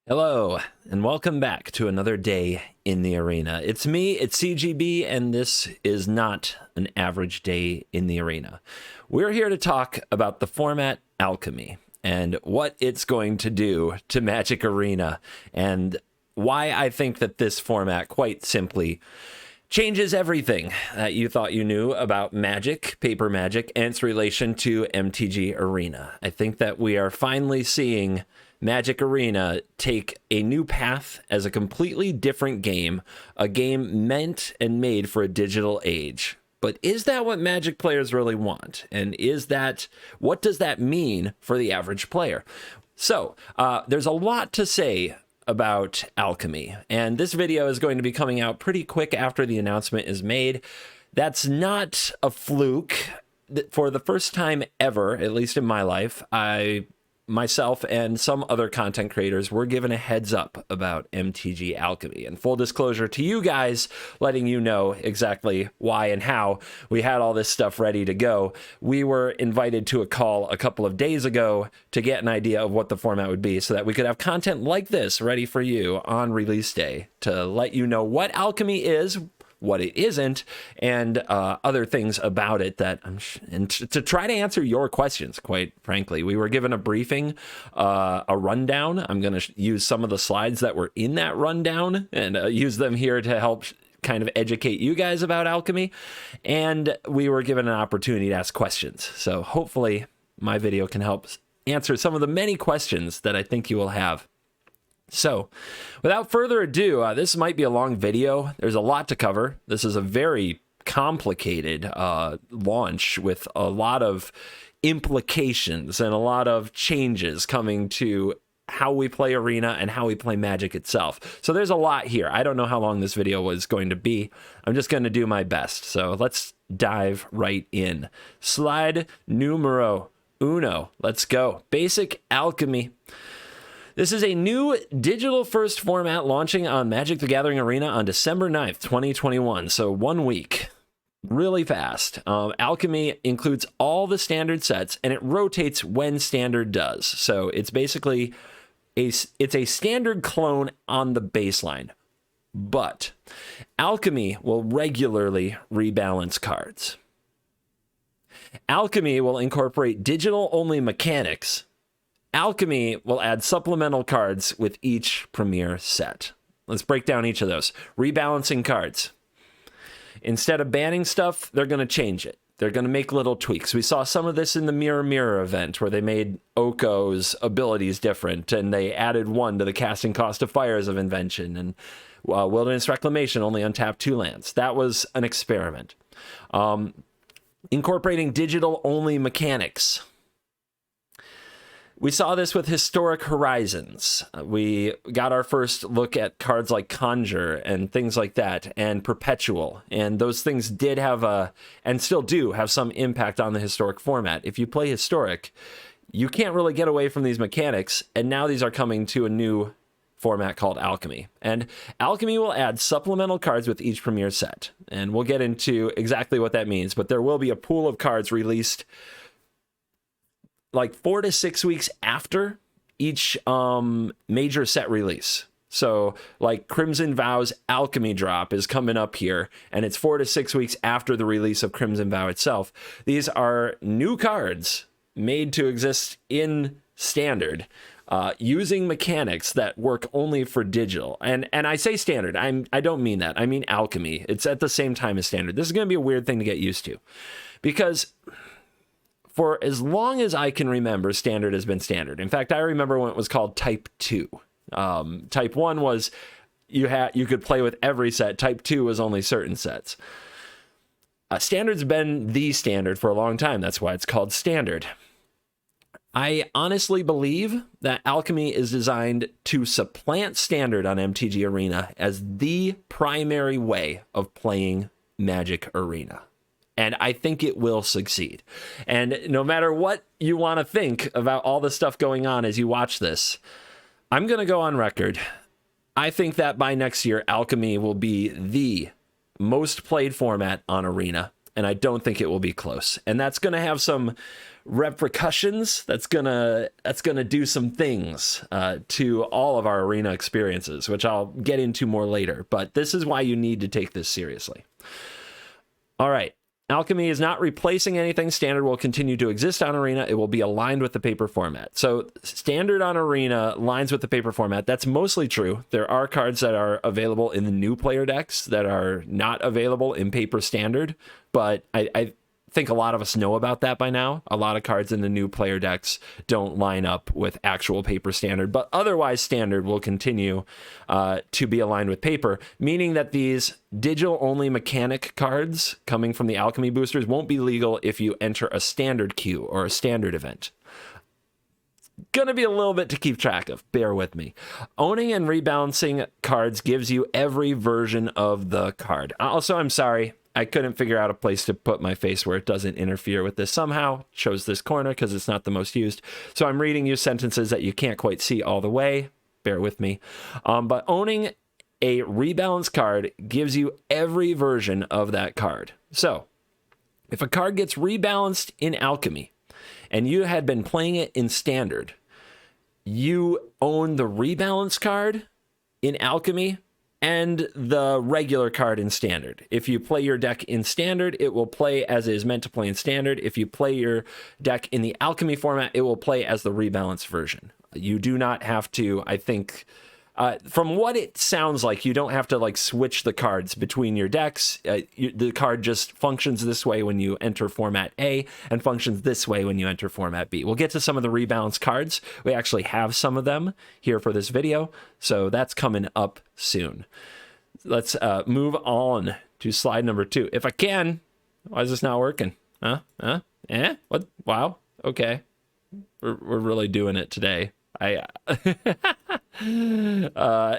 Hello, and welcome back to another day in the arena. It's me, it's CGB, and this is not an average day in the arena. We're here to talk about the format Alchemy and what it's going to do to Magic Arena, and why I think that this format, quite simply, changes everything that you thought you knew about Magic, paper Magic, and its relation to MTG Arena. I think that we are finally seeing Magic Arena take a new path as a completely different game, a game meant and made for a digital age. But is that what Magic players really want? And what does that mean for the average player? So there's a lot to say about Alchemy, and this video is going to be coming out pretty quick after the announcement is made. That's not a fluke. For the first time ever, at least in my life, myself and some other content creators were given a heads up about MTG Alchemy. And full disclosure to you guys, letting you know exactly why and how we had all this stuff ready to go. We were invited to a call a couple of days ago to get an idea of what the format would be so that we could have content like this ready for you on release day to let you know what Alchemy is, what it isn't, and other things about it and to try to answer your questions. Quite frankly, we were given a briefing, a rundown. I'm going to use some of the slides that were in that rundown and use them here to help kind of educate you guys about Alchemy, and we were given an opportunity to ask questions. So hopefully my video can help answer some of the many questions that I think you will have. So, without further ado, this might be a long video. There's a lot to cover. This is a very complicated launch with a lot of implications and a lot of changes coming to how we play Arena and how we play Magic itself. So there's a lot here. I don't know how long this video was going to be. I'm just going to do my best. So let's dive right in. Slide numero uno. Let's go. Basic Alchemy. This is a new digital-first format launching on Magic the Gathering Arena on December 9th, 2021, so 1 week. Really fast. Alchemy includes all the standard sets, and it rotates when standard does. So it's basically it's a standard clone on the baseline. But Alchemy will regularly rebalance cards. Alchemy will incorporate digital-only mechanics. Alchemy will add supplemental cards with each premier set. Let's break down each of those. Rebalancing cards. Instead of banning stuff, they're going to change it. They're going to make little tweaks. We saw some of this in the Mirror Mirror event where they made Oko's abilities different and they added 1 to the casting cost of Fires of Invention, and Wilderness Reclamation only untapped 2 lands. That was an experiment. Incorporating digital-only mechanics. We saw this with Historic Horizons. We got our first look at cards like Conjure and things like that, and Perpetual. And those things did have and still do have some impact on the Historic format. If you play Historic, you can't really get away from these mechanics, and now these are coming to a new format called Alchemy. And Alchemy will add supplemental cards with each premier set. And we'll get into exactly what that means, but there will be a pool of cards released like 4 to 6 weeks after each major set release. So like Crimson Vow's Alchemy drop is coming up here, and it's 4 to 6 weeks after the release of Crimson Vow itself. These are new cards made to exist in standard, using mechanics that work only for digital. And I say standard, I don't mean that. I mean Alchemy. It's at the same time as standard. This is going to be a weird thing to get used to, because for as long as I can remember, standard has been standard. In fact, I remember when it was called Type 2. Type 1 was you could play with every set. Type 2 was only certain sets. Standard's been the standard for a long time. That's why it's called standard. I honestly believe that Alchemy is designed to supplant standard on MTG Arena as the primary way of playing Magic Arena. And I think it will succeed. And no matter what you want to think about all the stuff going on as you watch this, I'm going to go on record. I think that by next year, Alchemy will be the most played format on Arena. and I don't think it will be close. And that's going to have some repercussions. That's gonna do some things to all of our arena experiences, which I'll get into more later. But this is why you need to take this seriously. All right. Alchemy is not replacing anything. Standard will continue to exist on Arena. It will be aligned with the paper format. So Standard on Arena lines with the paper format. That's mostly true. There are cards that are available in the new player decks that are not available in paper Standard, but I think a lot of us know about that by now. A lot of cards in the new player decks don't line up with actual paper Standard, but otherwise Standard will continue to be aligned with paper, meaning that these digital only mechanic cards coming from the Alchemy boosters won't be legal if you enter a Standard queue or a Standard event. Gonna be a little bit to keep track of, bear with me. Owning and rebalancing cards gives you every version of the card. Also, I'm sorry, I couldn't figure out a place to put my face where it doesn't interfere with this. Somehow chose this corner because it's not the most used. So I'm reading you sentences that you can't quite see all the way. Bear with me. But owning a rebalance card gives you every version of that card. So if a card gets rebalanced in Alchemy and you had been playing it in Standard, you own the rebalance card in Alchemy and the regular card in Standard. If you play your deck in Standard, it will play as it is meant to play in Standard. If you play your deck in the Alchemy format, it will play as the rebalanced version. You do not have to, I think, from what it sounds like, you don't have to like switch the cards between your decks. The card just functions this way when you enter format A and functions this way when you enter format B. We'll get to some of the rebalanced cards. We actually have some of them here for this video, so that's coming up soon. Let's move on to slide number 2. If I can. Why is this not working? What? Wow. Okay. We're really doing it today.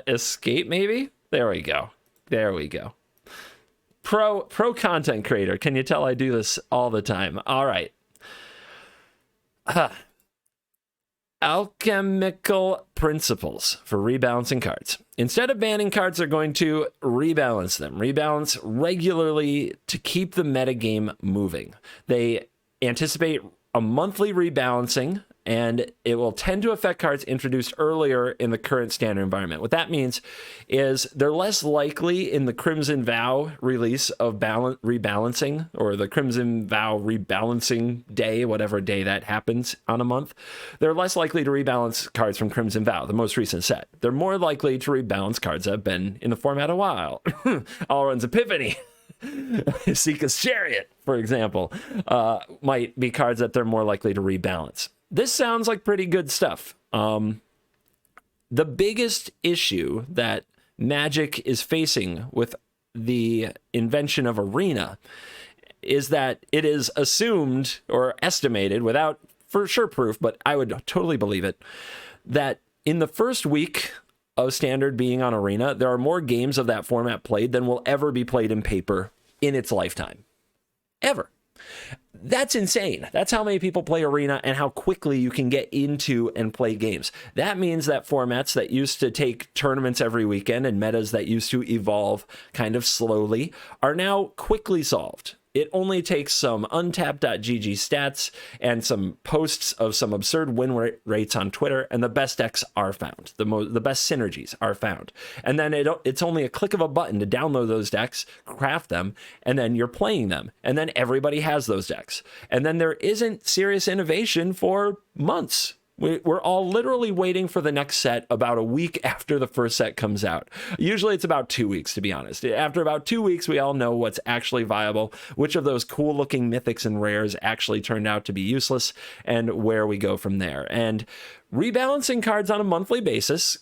Escape maybe? There we go. Pro content creator. Can you tell I do this all the time? All right. Alchemical principles for rebalancing cards. Instead of banning cards, they're going to rebalance them. Rebalance regularly to keep the metagame moving. They anticipate a monthly rebalancing, and it will tend to affect cards introduced earlier in the current Standard environment. What that means is they're less likely in the Crimson Vow release of rebalancing, or the Crimson Vow rebalancing day, whatever day that happens on a month. They're less likely to rebalance cards from Crimson Vow, the most recent set. They're more likely to rebalance cards that have been in the format a while. Alrund's Epiphany. Sika's Chariot, for example, might be cards that they're more likely to rebalance. This sounds like pretty good stuff. The biggest issue that Magic is facing with the invention of Arena is that it is assumed or estimated, without for sure proof, but I would totally believe it, that in the first week of Standard being on Arena, there are more games of that format played than will ever be played in paper in its lifetime. Ever. That's insane. That's how many people play Arena and how quickly you can get into and play games. That means that formats that used to take tournaments every weekend and metas that used to evolve kind of slowly are now quickly solved. It only takes some untapped.gg stats and some posts of some absurd win rates on Twitter, and the best decks are found. The best synergies are found. And then it's only a click of a button to download those decks, craft them, and then you're playing them. And then everybody has those decks. And then there isn't serious innovation for months. We're all literally waiting for the next set about a week after the first set comes out. Usually it's about 2 weeks, to be honest. After about 2 weeks, we all know what's actually viable, which of those cool looking mythics and rares actually turned out to be useless, and where we go from there. And rebalancing cards on a monthly basis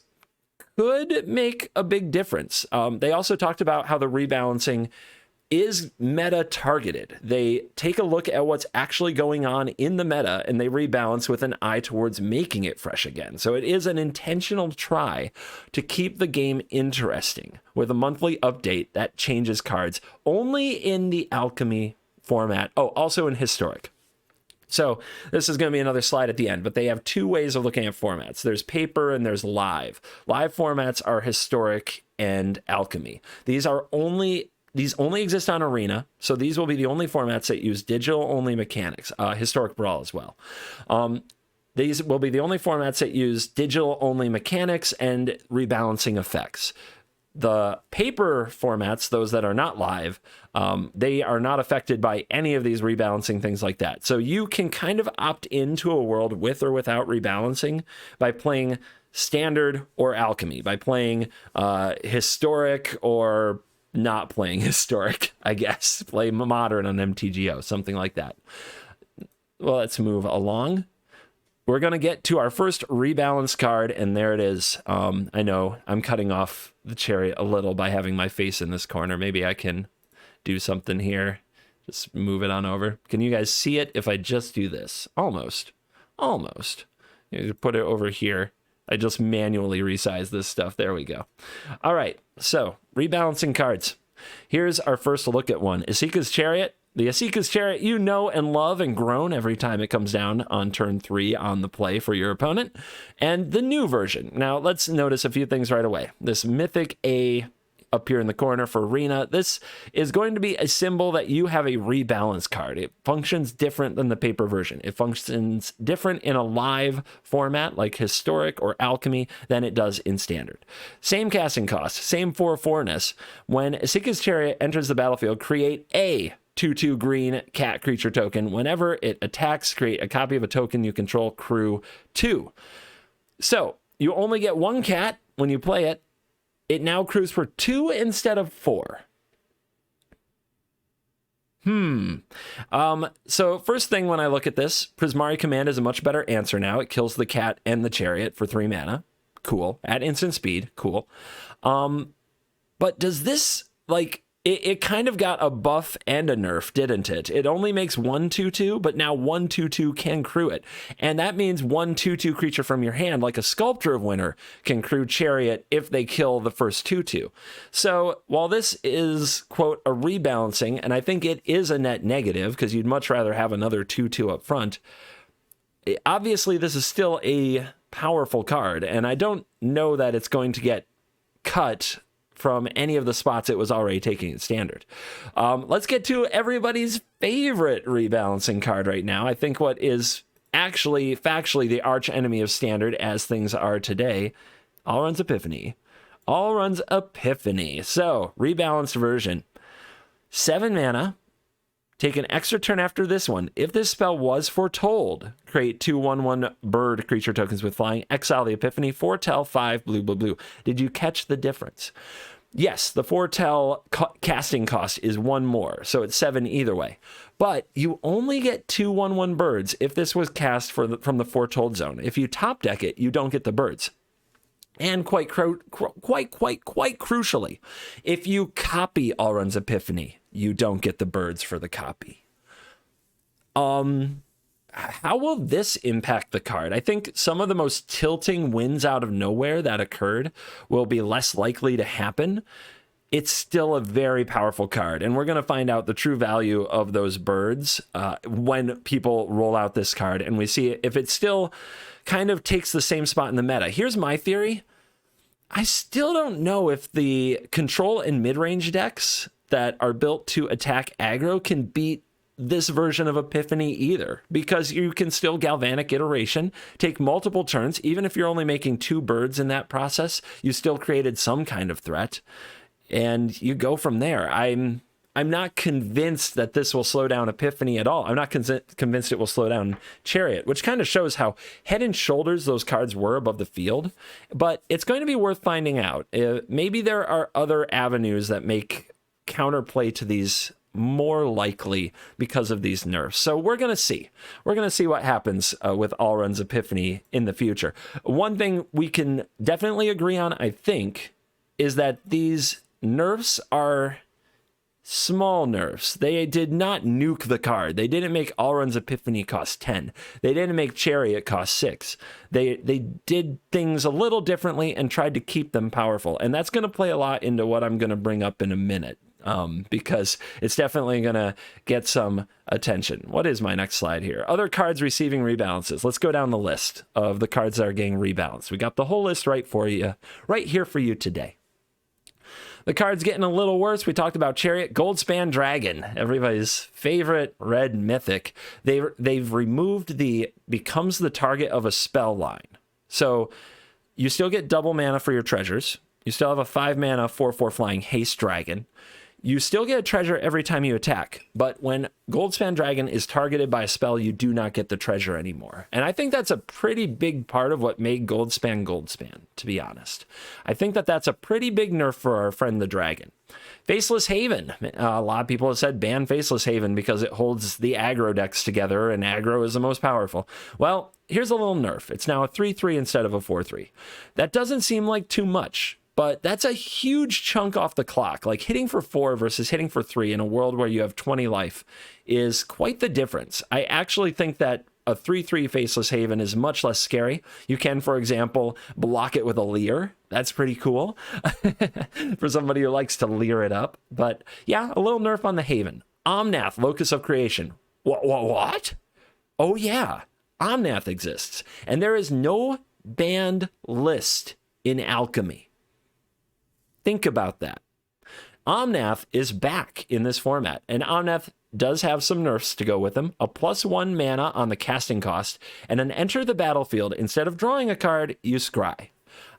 could make a big difference. They also talked about how the rebalancing is meta targeted. They take a look at what's actually going on in the meta and they rebalance with an eye towards making it fresh again. So it is an intentional try to keep the game interesting with a monthly update that changes cards only in the Alchemy format. Oh, also in Historic. So this is going to be another slide at the end, but they have 2 ways of looking at formats. There's paper and there's live. Live formats are Historic and Alchemy. These are only these only exist on Arena, so these will be the only formats that use digital-only mechanics, Historic Brawl as well. These will be the only formats that use digital-only mechanics and rebalancing effects. The paper formats, those that are not live, they are not affected by any of these rebalancing things like that. So you can kind of opt into a world with or without rebalancing by playing Standard or Alchemy, by playing Historic or not playing Historic, I guess. Play Modern on MTGO, something like that. Well, let's move along. We're going to get to our first rebalance card, and there it is. I know I'm cutting off the Chariot a little by having my face in this corner. Maybe I can do something here. Just move it on over. Can you guys see it if I just do this? Almost. You put it over here. I just manually resize this stuff. There we go. All right, so rebalancing cards. Here's our first look at one. Esika's Chariot. The Esika's Chariot you know and love and groan every time it comes down on turn 3 on the play for your opponent. And the new version. Now, let's notice a few things right away. This Mythic A up here in the corner for Arena. This is going to be a symbol that you have a rebalance card. It functions different than the paper version. It functions different in a live format like Historic or Alchemy than it does in Standard. Same casting cost, same 4/4-ness. When Esika's Chariot enters the battlefield, create a 2/2 green cat creature token. Whenever it attacks, create a copy of a token you control, crew 2. So you only get 1 cat when you play it. It now crews for 2 instead of 4. So first thing when I look at this, Prismari Command is a much better answer now. It kills the cat and the chariot for 3 mana. Cool. At instant speed. Cool. But does this, like, it kind of got a buff and a nerf, didn't it? It only makes 1/2/2, but now 1/2/2 can crew it. And that means 1/2/2 creature from your hand, like a Sculptor of Winter, can crew Chariot if they kill the first 2/2. So while this is, quote, a rebalancing, and I think it is a net negative, because you'd much rather have another 2/2 up front, obviously this is still a powerful card, and I don't know that it's going to get cut from any of the spots it was already taking in Standard. Let's get to everybody's favorite rebalancing card right now. I think what is actually factually the arch enemy of Standard as things are today, Alrund's Epiphany. Alrund's Epiphany. So, rebalanced version. 7 mana. Take an extra turn after this one. If this spell was foretold, create 2/1/1 bird creature tokens with flying, exile the Epiphany, foretell 5 blue, blue, blue. Did you catch the difference? Yes, the foretell casting cost is 1 more, so it's 7 either way. But you only get 2/1/1 birds if this was cast from the foretold zone. If you top deck it, you don't get the birds. And quite crucially, if you copy Alrund's Epiphany, you don't get the birds for the copy. How will this impact the card? I think some of the most tilting wins out of nowhere that occurred will be less likely to happen. It's still a very powerful card, and we're going to find out the true value of those birds when people roll out this card, and we see if it still kind of takes the same spot in the meta. Here's my theory. I still don't know if the control and mid-range decks that are built to attack aggro can beat this version of Epiphany either, because you can still galvanic iteration, take multiple turns. Even if you're only making 2 birds in that process, you still created some kind of threat, and you go from there. I'm not convinced that this will slow down Epiphany at all. I'm not convinced it will slow down Chariot, which kind of shows how head and shoulders those cards were above the field. But it's going to be worth finding out. Maybe there are other avenues that make counterplay to these more likely because of these nerfs. So we're going to see. We're going to see what happens with Alrund's Epiphany in the future. One thing we can definitely agree on, I think, is that these nerfs are small nerfs. They did not nuke the card. They didn't make Alrund's Epiphany cost 10. They didn't make Chariot cost 6. They did things a little differently and tried to keep them powerful. And that's going to play a lot into what I'm going to bring up in a minute, because it's definitely going to get some attention. What is my next slide here? Other cards receiving rebalances. Let's go down the list of the cards that are getting rebalanced. We got the whole list right here for you today. The card's getting a little worse. We talked about Chariot. Goldspan Dragon, everybody's favorite red mythic. They've removed the becomes the target of a spell line. So you still get double mana for your treasures. You still have a 5 mana 4/4 flying haste dragon. You still get a treasure every time you attack, but when Goldspan Dragon is targeted by a spell, you do not get the treasure anymore. And I think that's a pretty big part of what made Goldspan, to be honest. I think that that's a pretty big nerf for our friend the dragon. Faceless Haven. A lot of people have said ban Faceless Haven because it holds the aggro decks together, and aggro is the most powerful. Well, here's a little nerf. It's now a 3/3 instead of a 4/3. That doesn't seem like too much, but that's a huge chunk off the clock. Like hitting for 4 versus hitting for 3 in a world where you have 20 life is quite the difference. I actually think that a 3/3 Faceless Haven is much less scary. You can, for example, block it with a leer. That's pretty cool for somebody who likes to leer it up. But yeah, a little nerf on the Haven. Omnath, Locus of Creation. What? Oh yeah, Omnath exists. And there is no banned list in Alchemy. Think about that. Omnath is back in this format, and Omnath does have some nerfs to go with him. A +1 mana on the casting cost, and an enter the battlefield. Instead of drawing a card, you scry.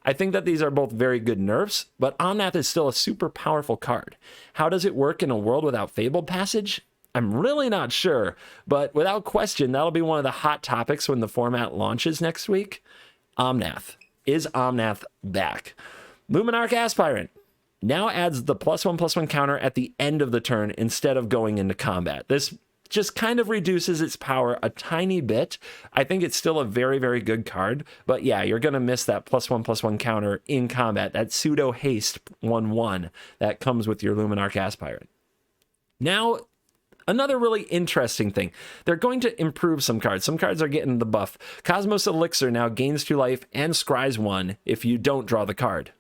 I think that these are both very good nerfs, but Omnath is still a super powerful card. How does it work in a world without Fabled Passage? I'm really not sure, but without question, that'll be one of the hot topics when the format launches next week. Omnath. Is Omnath back? Luminarch Aspirant now adds the +1/+1 counter at the end of the turn instead of going into combat. This just kind of reduces its power a tiny bit. I think it's still a very, very good card, but yeah, you're going to miss that +1/+1 counter in combat, that pseudo haste 1/1 that comes with your Luminarch Aspirant. Now, another really interesting thing. They're going to improve some cards. Some cards are getting the buff. Cosmos Elixir now gains 2 life and scries 1 if you don't draw the card.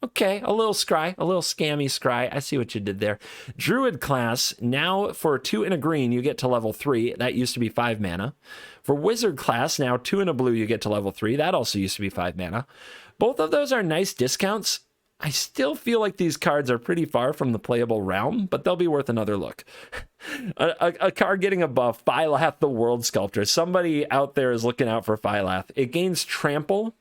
Okay, a little scry, a little scammy scry. I see what you did there. Druid class, now for 2 and a green, you get to level 3. That used to be 5 mana. For Wizard class, now 2 and a blue, you get to level 3. That also used to be 5 mana. Both of those are nice discounts. I still feel like these cards are pretty far from the playable realm, but they'll be worth another look. a card getting a buff, Phylath the World Sculptor. Somebody out there is looking out for Phylath. It gains Trample.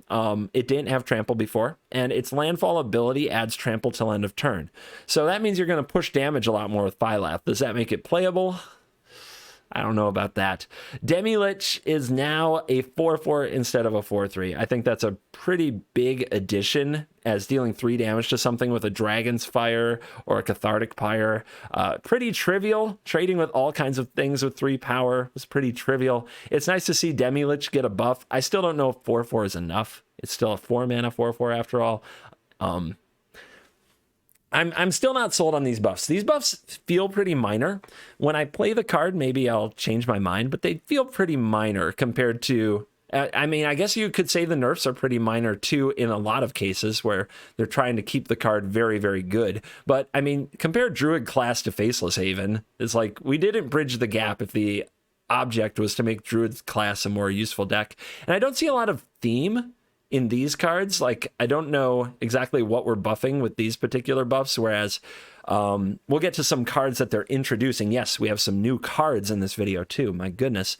It didn't have Trample before, and its landfall ability adds Trample till end of turn. So that means you're going to push damage a lot more with Phylath. Does that make it playable? I don't know about that. Demi-Lich is now a 4/4 instead of a 4/3. I think that's a pretty big addition, as dealing 3 damage to something with a Dragon's Fire or a Cathartic Pyre. Pretty trivial. Trading with all kinds of things with 3 power was pretty trivial. It's nice to see Demi-Lich get a buff. I still don't know if 4/4 is enough. It's still a 4 mana 4/4 after all. I'm still not sold on these buffs. These buffs feel pretty minor. When I play the card, maybe I'll change my mind, but they feel pretty minor compared to... I mean, I guess you could say the nerfs are pretty minor too in a lot of cases where they're trying to keep the card very, very good. But, I mean, compare Druid class to Faceless Haven. It's like, we didn't bridge the gap if the object was to make Druid class a more useful deck. And I don't see a lot of theme in these cards. Like, I don't know exactly what we're buffing with these particular buffs, whereas we'll get to some cards that they're introducing. Yes, we have some new cards in this video too, my goodness,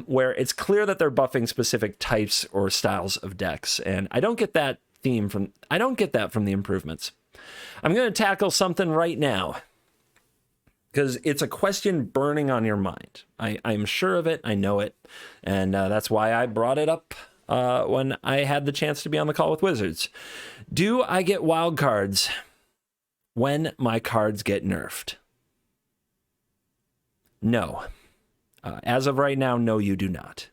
where it's clear that they're buffing specific types or styles of decks, and I don't get that theme from, I don't get that from the improvements. I'm going to tackle something right now because it's a question burning on your mind. I'm sure of it, I know it, and that's why I brought it up when I had the chance to be on the call with Wizards. Do I get wild cards when my cards get nerfed? No. As of right now, no, you do not.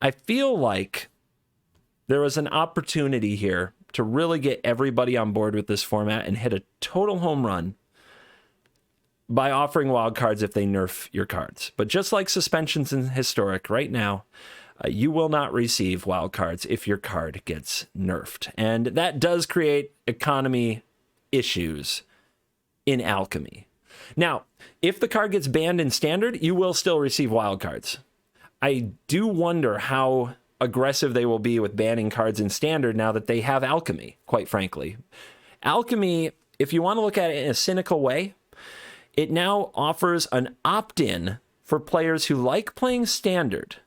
I feel like there was an opportunity here to really get everybody on board with this format and hit a total home run by offering wild cards if they nerf your cards. But just like suspensions in Historic, right now, you will not receive wild cards if your card gets nerfed. And that does create economy issues in Alchemy. Now, if the card gets banned in Standard, you will still receive wild cards. I do wonder how aggressive they will be with banning cards in Standard now that they have Alchemy, quite frankly. Alchemy, if you want to look at it in a cynical way, it now offers an opt-in for players who like playing Standard,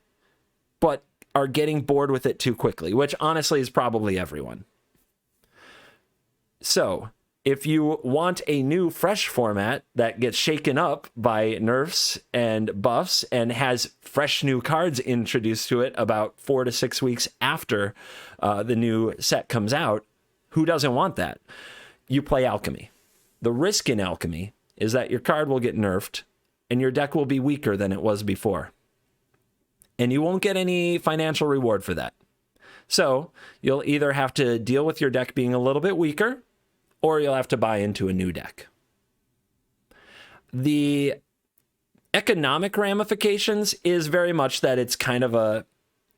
but are getting bored with it too quickly, which honestly is probably everyone. So, if you want a new, fresh format that gets shaken up by nerfs and buffs and has fresh new cards introduced to it about 4 to 6 weeks after the new set comes out, who doesn't want that? You play Alchemy. The risk in Alchemy is that your card will get nerfed and your deck will be weaker than it was before. And you won't get any financial reward for that. So you'll either have to deal with your deck being a little bit weaker, or you'll have to buy into a new deck. The economic ramifications is very much that it's kind of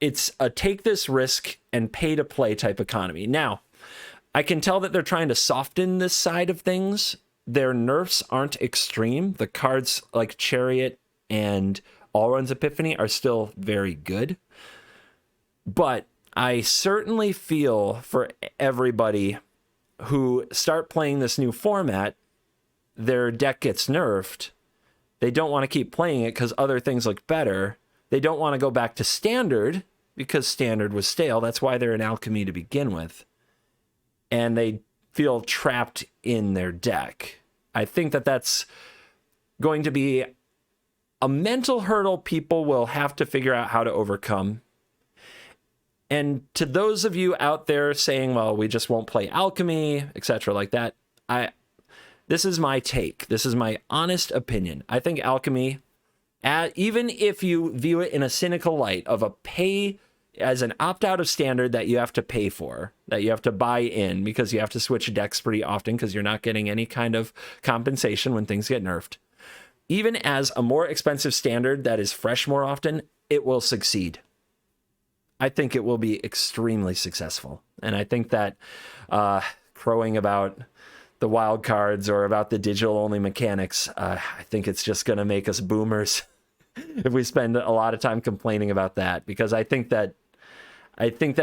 it's a take this risk and pay to play type economy. Now, I can tell that they're trying to soften this side of things. Their nerfs aren't extreme. The cards like Chariot and Allrun's Epiphany are still very good. But I certainly feel for everybody who start playing this new format, their deck gets nerfed. They don't want to keep playing it because other things look better. They don't want to go back to Standard because Standard was stale. That's why they're in Alchemy to begin with. And they feel trapped in their deck. I think that that's going to be a mental hurdle people will have to figure out how to overcome. And to those of you out there saying, well, we just won't play Alchemy, etc. like that, this is my take. This is my honest opinion. I think Alchemy, even if you view it in a cynical light of a pay as an opt-out of Standard that you have to pay for, that you have to buy in because you have to switch decks pretty often because you're not getting any kind of compensation when things get nerfed. Even as a more expensive Standard that is fresh more often, it will succeed. I think it will be extremely successful. And I think that crowing about the wild cards or about the digital only mechanics, I think it's just going to make us boomers if we spend a lot of time complaining about that, because I think that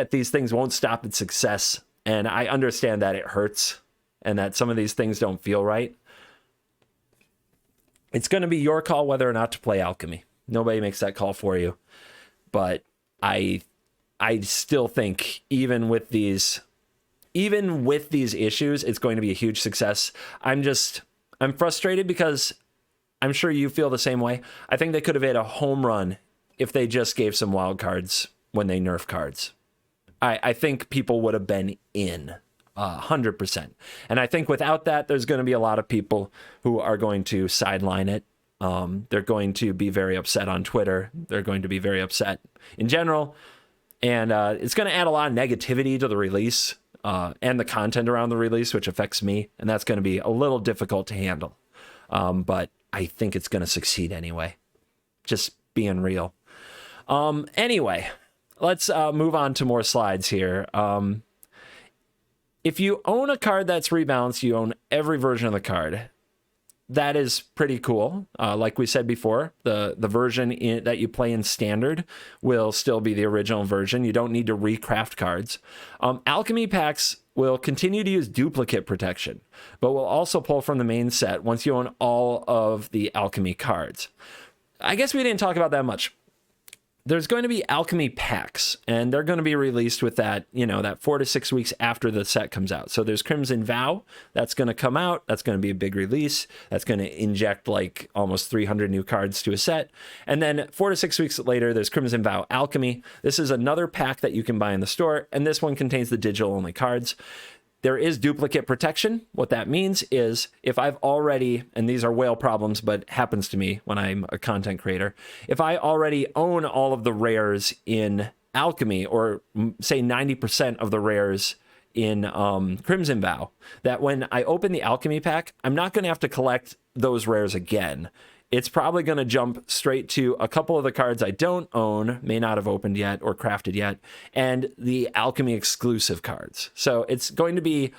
these things won't stop at success. And I understand that it hurts and that some of these things don't feel right. It's going to be your call whether or not to play Alchemy. Nobody makes that call for you. But I still think even with these issues, it's going to be a huge success. I'm frustrated because I'm sure you feel the same way. I think they could have hit a home run if they just gave some wild cards when they nerf cards. I think people would have been in 100%. And I think without that, there's going to be a lot of people who are going to sideline it. They're going to be very upset on Twitter. They're going to be very upset in general. And it's going to add a lot of negativity to the release and the content around the release, which affects me. And that's going to be a little difficult to handle. But I think it's going to succeed anyway. Just being real. Anyway, let's move on to more slides here. If you own a card that's rebalanced, you own every version of the card. That is pretty cool. Like we said before, the version that you play in Standard will still be the original version. You don't need to recraft cards. Alchemy packs will continue to use duplicate protection, but will also pull from the main set once you own all of the Alchemy cards. I guess we didn't talk about that much. There's going to be Alchemy packs, and they're going to be released with that, that 4 to 6 weeks after the set comes out. So there's Crimson Vow that's going to come out. That's going to be a big release. That's going to inject like almost 300 new cards to a set. And then 4 to 6 weeks later, there's Crimson Vow Alchemy. This is another pack that you can buy in the store, and this one contains the digital only cards. There is duplicate protection. What that means is if I've already, and these are whale problems, but happens to me when I'm a content creator, if I already own all of the rares in Alchemy, or say 90% of the rares in Crimson Vow, that when I open the Alchemy pack, I'm not going to have to collect those rares again. It's probably going to jump straight to a couple of the cards I don't own, may not have opened yet or crafted yet, and the Alchemy exclusive cards. So it's going to be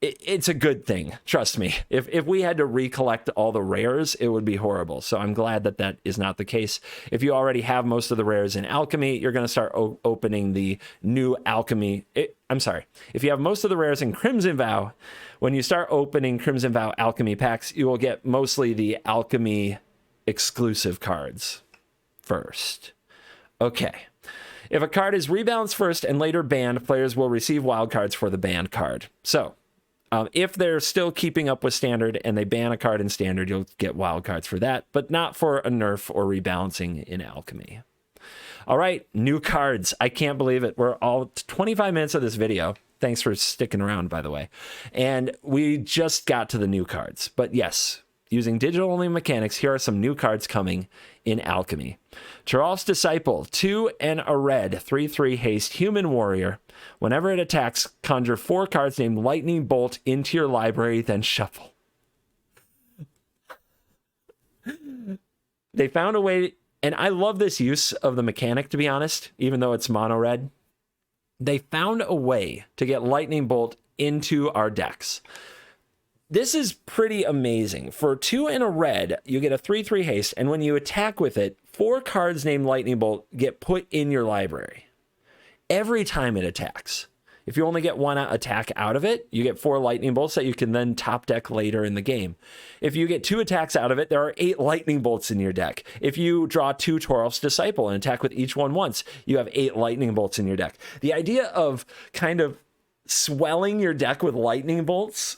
it's a good thing. Trust me. If we had to recollect all the rares, it would be horrible. So I'm glad that that is not the case. If you already have most of the rares in Alchemy, you're going to start opening the new Alchemy. I'm sorry. If you have most of the rares in Crimson Vow, when you start opening Crimson Vow Alchemy packs, you will get mostly the Alchemy exclusive cards first. Okay. If a card is rebalanced first and later banned, players will receive wildcards for the banned card. So, if they're still keeping up with Standard and they ban a card in Standard, you'll get wildcards for that, but not for a nerf or rebalancing in Alchemy. All right, new cards. I can't believe it. We're all 25 minutes of this video. Thanks for sticking around, by the way. And we just got to the new cards. But yes, using digital-only mechanics, here are some new cards coming in Alchemy. Charles Disciple, 2 and a red, 3/3 haste, human warrior. Whenever it attacks, conjure 4 cards named Lightning Bolt into your library, then shuffle. They found a way, and I love this use of the mechanic, to be honest, even though it's mono red. They found a way to get Lightning Bolt into our decks. This is pretty amazing. For 2 and a red, you get a 3/3 haste, and when you attack with it, 4 cards named Lightning Bolt get put in your library every time it attacks. If you only get 1 attack out of it, you get 4 Lightning Bolts that you can then top deck later in the game. If you get 2 attacks out of it, there are 8 Lightning Bolts in your deck. If you draw 2 Taurus Disciple and attack with each one once, you have 8 Lightning Bolts in your deck. The idea of kind of swelling your deck with Lightning Bolts,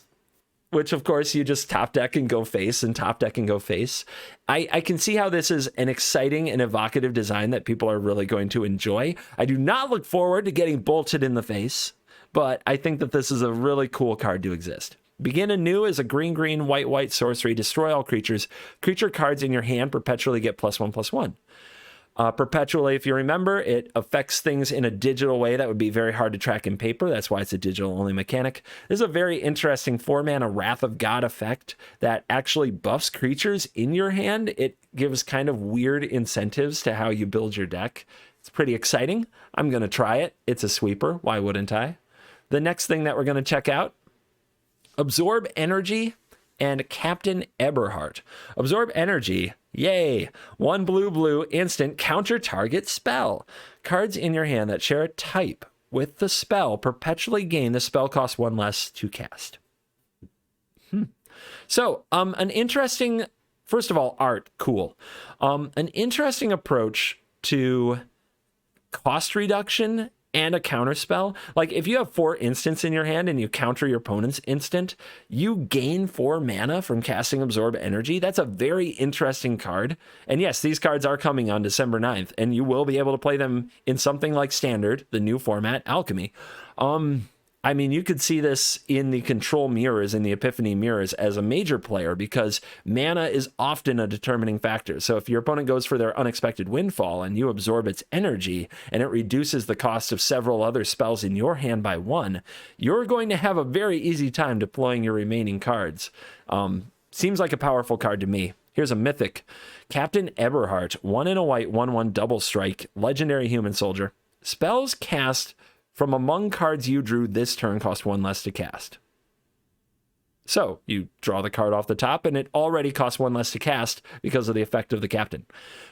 which of course you just top deck and go face and top deck and go face. I can see how this is an exciting and evocative design that people are really going to enjoy. I do not look forward to getting bolted in the face, but I think that this is a really cool card to exist. Begin anew is a green, white sorcery. Destroy all creatures. Creature cards in your hand perpetually get +1/+1. Perpetually, if you remember, it affects things in a digital way that would be very hard to track in paper. That's why it's a digital-only mechanic. This is a very interesting 4-mana Wrath of God effect that actually buffs creatures in your hand. It gives kind of weird incentives to how you build your deck. It's pretty exciting. I'm going to try it. It's a sweeper. Why wouldn't I? The next thing that we're going to check out, Absorb Energy and Captain Eberhart. Absorb Energy, yay! 1 blue, instant, counter target spell. Cards in your hand that share a type with the spell perpetually gain the spell cost 1 less to cast. So, an interesting, first of all, art, cool. An interesting approach to cost reduction and a counter spell. Like if you have 4 instants in your hand and you counter your opponent's instant, you gain 4 mana from casting Absorb Energy. That's a very interesting card. And yes, these cards are coming on December 9th, and you will be able to play them in something like Standard, the new format, Alchemy. I mean, you could see this in the Control mirrors, in the Epiphany mirrors as a major player, because mana is often a determining factor. So if your opponent goes for their Unexpected Windfall and you absorb its energy and it reduces the cost of several other spells in your hand by 1, you're going to have a very easy time deploying your remaining cards. Seems like a powerful card to me. Here's a mythic. Captain Eberhart, 1 and a white, 1/1 double strike, legendary human soldier. Spells cast from among cards you drew this turn cost 1 less to cast. So you draw the card off the top and it already costs 1 less to cast because of the effect of the captain.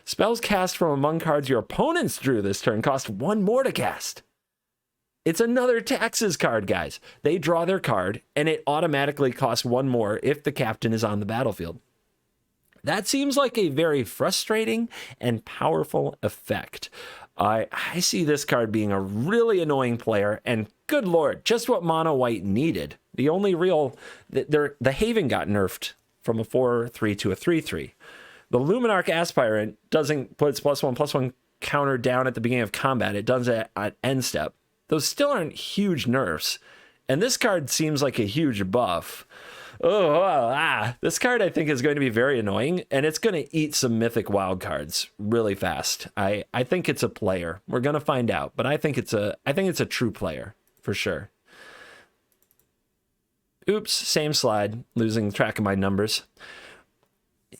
Spells cast from among cards your opponents drew this turn cost 1 more to cast. It's another taxes card, guys. They draw their card and it automatically costs 1 more if the captain is on the battlefield. That seems like a very frustrating and powerful effect. I see this card being a really annoying player, and good lord, just what mono white needed. The only real, the Haven got nerfed from a 4/3 to a 3/3. The Luminarch Aspirant doesn't put its +1/+1 counter down at the beginning of combat. It does it at end step. Those still aren't huge nerfs, and this card seems like a huge buff. This card I think is going to be very annoying, and it's going to eat some mythic wild cards really fast. I think it's a player. We're going to find out, but I think it's a true player for sure. Oops, same slide, losing track of my numbers.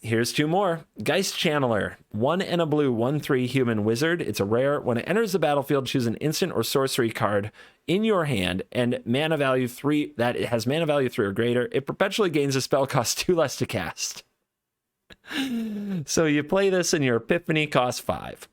Here's two more. Geist Channeler, 1 and a blue, 1/3 human wizard. It's a rare. When it enters the battlefield, choose an instant or sorcery card in your hand and mana value 3 that it has mana value 3 or greater. It perpetually gains a spell cost 2 less to cast. So you play this and your epiphany costs 5.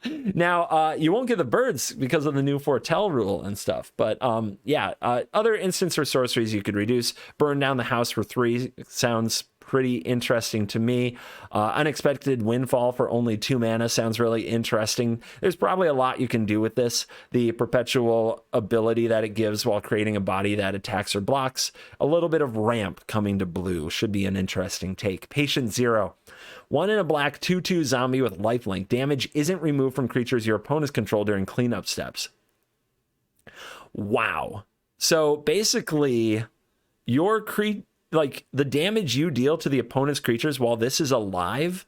Now, you won't get the birds because of the new foretell rule and stuff. But other instants or sorceries you could reduce. Burn down the house for 3 sounds pretty interesting to me. Unexpected windfall for only 2 mana sounds really interesting. There's probably a lot you can do with this. The perpetual ability that it gives while creating a body that attacks or blocks. A little bit of ramp coming to blue should be an interesting take. Patient Zero. 1 in a black 2/2 zombie with lifelink. Damage isn't removed from creatures your opponents control during cleanup steps. Wow. So basically, the damage you deal to the opponent's creatures while this is alive,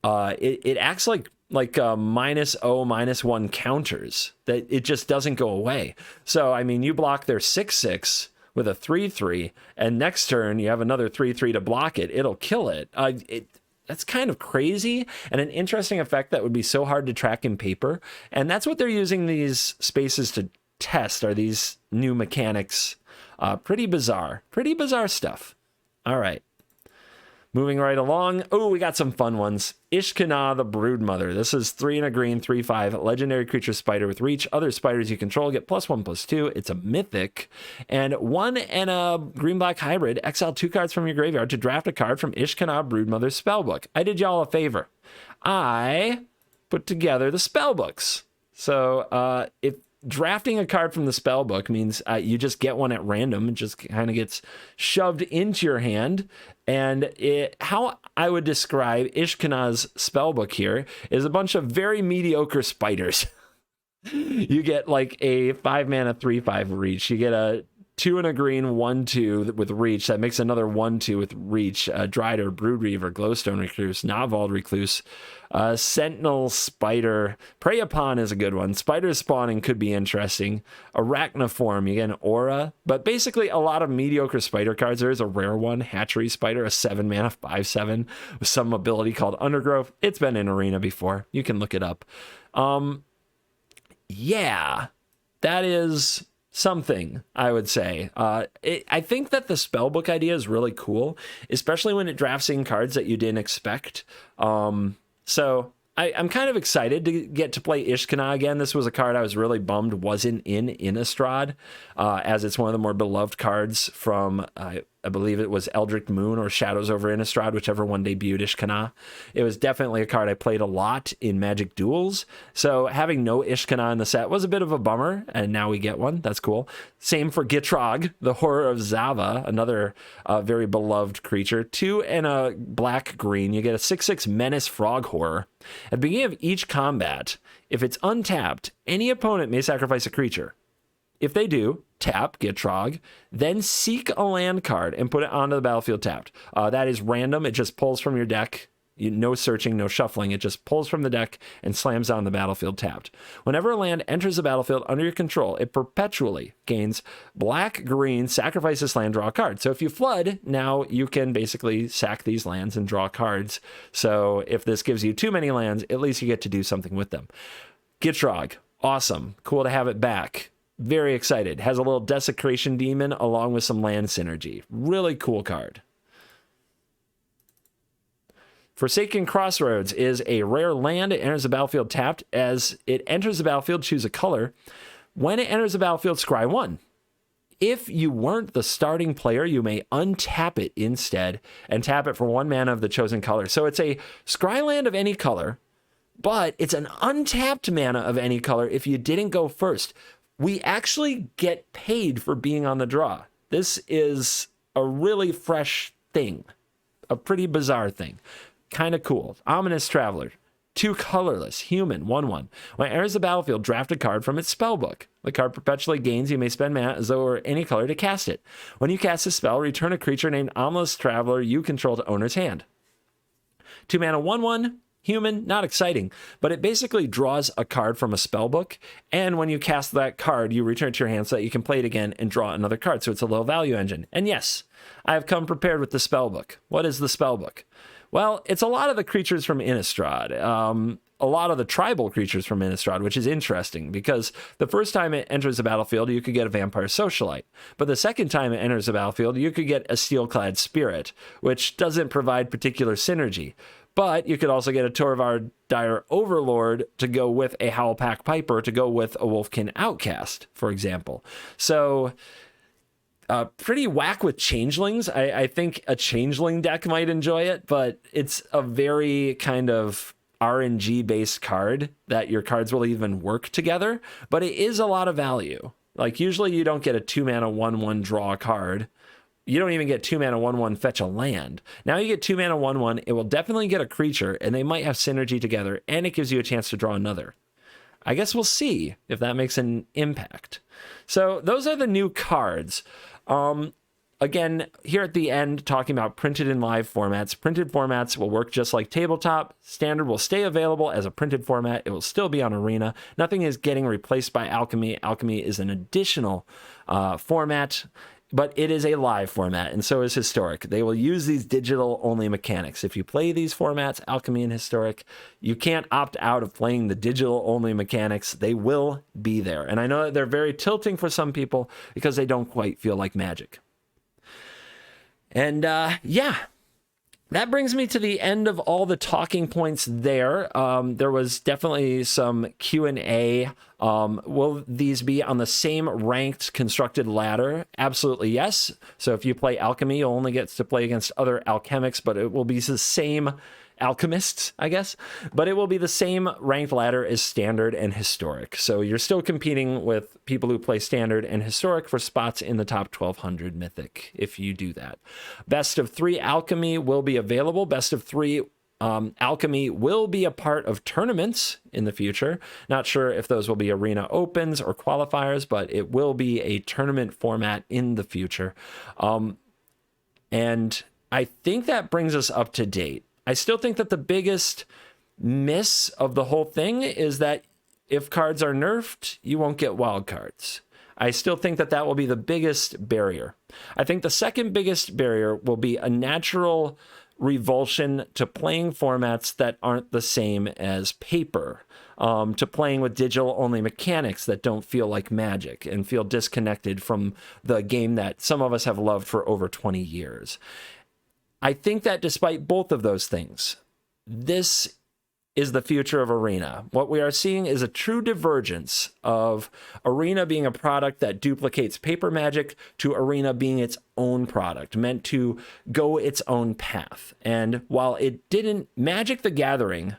it acts like -0, -1 counters. That it just doesn't go away. So I mean, you block their 6/6 with a 3/3, and next turn you have another 3/3 to block it. It'll kill it. That's kind of crazy and an interesting effect that would be so hard to track in paper. And that's what they're using these spaces to test, are these new mechanics. Pretty bizarre stuff. All right. Moving right along. Oh, we got some fun ones. Ishkana the Broodmother. This is 3 and a green, 3/5. Legendary creature spider with reach. Other spiders you control get +1/+2. It's a mythic. And 1 and a green-black hybrid. Exile 2 cards from your graveyard to draft a card from Ishkana Broodmother's spellbook. I did y'all a favor. I put together the spellbooks. So if drafting a card from the spellbook means you just get one at random. It just kind of gets shoved into your hand. And how I would describe Ishkana's spellbook here is a bunch of very mediocre spiders. You get like a 5 mana 3/5 reach. You get a 2 and a green 1/2 with reach. That makes another 1/2 with reach. Drider, Broodreaver, Glowstone Recluse, Navald Recluse, Sentinel Spider. Prey Upon is a good one. Spider spawning could be interesting. Arachnoform, you get an aura. But basically a lot of mediocre spider cards. There is a rare one, Hatchery Spider, a 7 mana 5/7 with some ability called Undergrowth. It's been in Arena before. You can look it up. Yeah, that is something, I would say. I think that the spellbook idea is really cool, especially when it drafts in cards that you didn't expect. So I'm kind of excited to get to play Ishkana again. This was a card I was really bummed wasn't in Innistrad, as it's one of the more beloved cards from, I believe it was Eldritch Moon or Shadows over Innistrad, whichever one debuted Ishkana. It was definitely a card I played a lot in Magic Duels. So having no Ishkana in the set was a bit of a bummer, and now we get one. That's cool. Same for Gitrog, the Horror of Zava, another very beloved creature. 2 and a black green. You get a 6/6 Menace Frog Horror. At the beginning of each combat, if it's untapped, any opponent may sacrifice a creature. If they do, tap, Gitrog, then seek a land card and put it onto the battlefield tapped. That is random. It just pulls from your deck. No searching, no shuffling. It just pulls from the deck and slams on the battlefield tapped. Whenever a land enters the battlefield under your control, it perpetually gains black, green, sacrifice this land, draw a card. So if you flood, now you can basically sack these lands and draw cards. So if this gives you too many lands, at least you get to do something with them. Gitrog, awesome. Cool to have it back. Very excited. Has a little Desecration Demon along with some land synergy. Really cool card. Forsaken Crossroads is a rare land. It enters the battlefield tapped. As it enters the battlefield, choose a color. When it enters the battlefield, scry 1. If you weren't the starting player, you may untap it instead and tap it for 1 mana of the chosen color. So it's a scry land of any color, but it's an untapped mana of any color if you didn't go first. We actually get paid for being on the draw. This is a really fresh thing, a pretty bizarre thing. Kind of cool. Ominous Traveler, 2 colorless, human, 1/1. When it enters the battlefield, draft a card from its spellbook. The card perpetually gains. You may spend mana as though it were any color to cast it. When you cast a spell, return a creature named Ominous Traveler you control to owner's hand. 2 mana, 1/1. human, not exciting, but it basically draws a card from a spell book, and when you cast that card, you return it to your hand so that you can play it again and draw another card. So it's a low value engine. And yes, I have come prepared with the spell book. What is the spell book? Well, it's a lot of the creatures from Innistrad, a lot of the tribal creatures from Innistrad, which is interesting because the first time it enters the battlefield, you could get a Vampire Socialite. But the second time it enters the battlefield, you could get a Steelclad Spirit, which doesn't provide particular synergy. But you could also get a Torvar Dire Overlord to go with a Howlpack Piper to go with a Wolfkin Outcast, for example. So pretty whack with changelings. I think a changeling deck might enjoy it, but it's a very kind of RNG based card that your cards will even work together, but it is a lot of value. Like usually you don't get a 2-mana 1/1 draw a card. You don't even get 2-mana 1/1 fetch a land. Now you get 2-mana 1/1, it will definitely get a creature and they might have synergy together and it gives you a chance to draw another. I guess we'll see if that makes an impact. So those are the new cards. Again, here at the end, talking about printed and live formats. Printed formats will work just like tabletop. Standard will stay available as a printed format. It will still be on Arena. Nothing is getting replaced by Alchemy. Alchemy is an additional format, but it is a live format, and so is Historic. They will use these digital-only mechanics. If you play these formats, Alchemy and Historic, you can't opt out of playing the digital-only mechanics. They will be there. And I know that they're very tilting for some people because they don't quite feel like Magic. And yeah, that brings me to the end of all the talking points there. There was definitely some Q&A. Will these be on the same ranked constructed ladder? Absolutely yes. So if you play Alchemy, you'll only get to play against other alchemics, but it will be the same alchemists, I guess, but it will be the same ranked ladder as Standard and Historic. So you're still competing with people who play Standard and Historic for spots in the top 1200 Mythic if you do that. Best of 3 Alchemy will be available. Best of 3 Alchemy will be a part of tournaments in the future. Not sure if those will be Arena Opens or qualifiers, but it will be a tournament format in the future. And I think that brings us up to date. I still think that the biggest miss of the whole thing is that if cards are nerfed, you won't get wild cards. I still think that that will be the biggest barrier. I think the second biggest barrier will be a natural revulsion to playing formats that aren't the same as paper, to playing with digital-only mechanics that don't feel like Magic and feel disconnected from the game that some of us have loved for over 20 years. I think that despite both of those things, this is the future of Arena. What we are seeing is a true divergence of Arena being a product that duplicates paper Magic to Arena being its own product, meant to go its own path. And while it didn't, Magic the Gathering,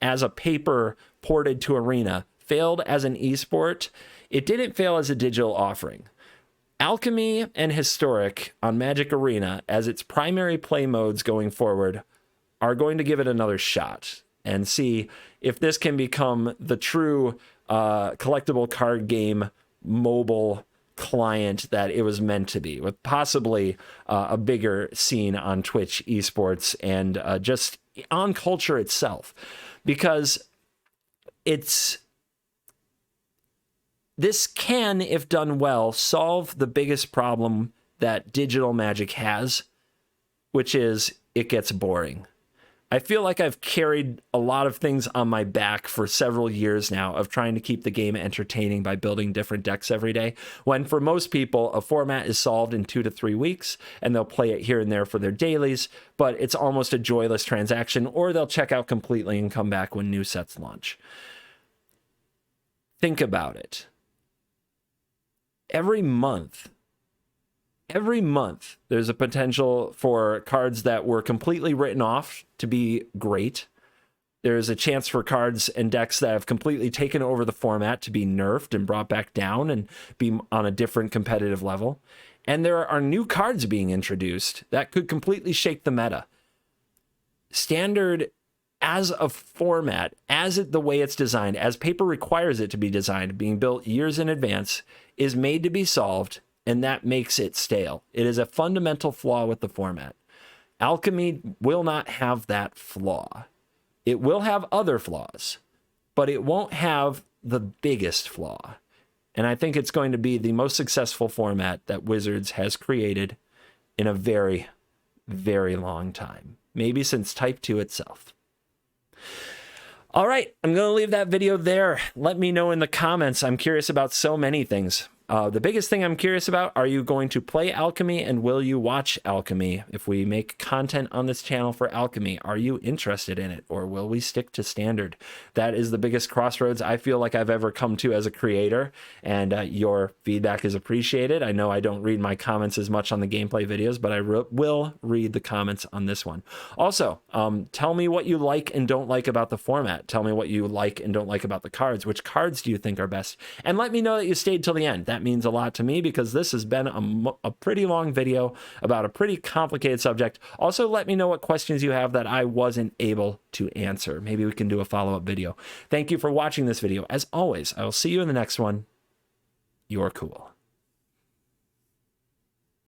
as a paper ported to Arena, failed as an esport, it didn't fail as a digital offering. Alchemy and Historic on Magic Arena as its primary play modes going forward are going to give it another shot and see if this can become the true collectible card game mobile client that it was meant to be, with possibly a bigger scene on Twitch esports and just on culture itself, because this can, if done well, solve the biggest problem that digital Magic has, which is it gets boring. I feel like I've carried a lot of things on my back for several years now of trying to keep the game entertaining by building different decks every day, when for most people, a format is solved in 2 to 3 weeks, and they'll play it here and there for their dailies, but it's almost a joyless transaction, or they'll check out completely and come back when new sets launch. Think about it. Every month, there's a potential for cards that were completely written off to be great. There's a chance for cards and decks that have completely taken over the format to be nerfed and brought back down and be on a different competitive level. And there are new cards being introduced that could completely shake the meta. Standard as a format, the way it's designed, as paper requires it to be designed, being built years in advance, is made to be solved, and that makes it stale. It is a fundamental flaw with the format. Alchemy will not have that flaw. It will have other flaws, but it won't have the biggest flaw. And I think it's going to be the most successful format that Wizards has created in a very, very long time. Maybe since Type 2 itself. All right, I'm going to leave that video there. Let me know in the comments. I'm curious about so many things. The biggest thing I'm curious about, are you going to play Alchemy and will you watch Alchemy? If we make content on this channel for Alchemy, are you interested in it or will we stick to standard? That is the biggest crossroads I feel like I've ever come to as a creator, and your feedback is appreciated. I know I don't read my comments as much on the gameplay videos, but I will read the comments on this one. Also, tell me what you like and don't like about the format. Tell me what you like and don't like about the cards. Which cards do you think are best? And let me know that you stayed till the end. That means a lot to me because this has been a pretty long video about a pretty complicated subject. Also, let me know what questions you have that I wasn't able to answer. Maybe we can do a follow-up video. Thank you for watching this video. As always, I will see you in the next one. You're cool.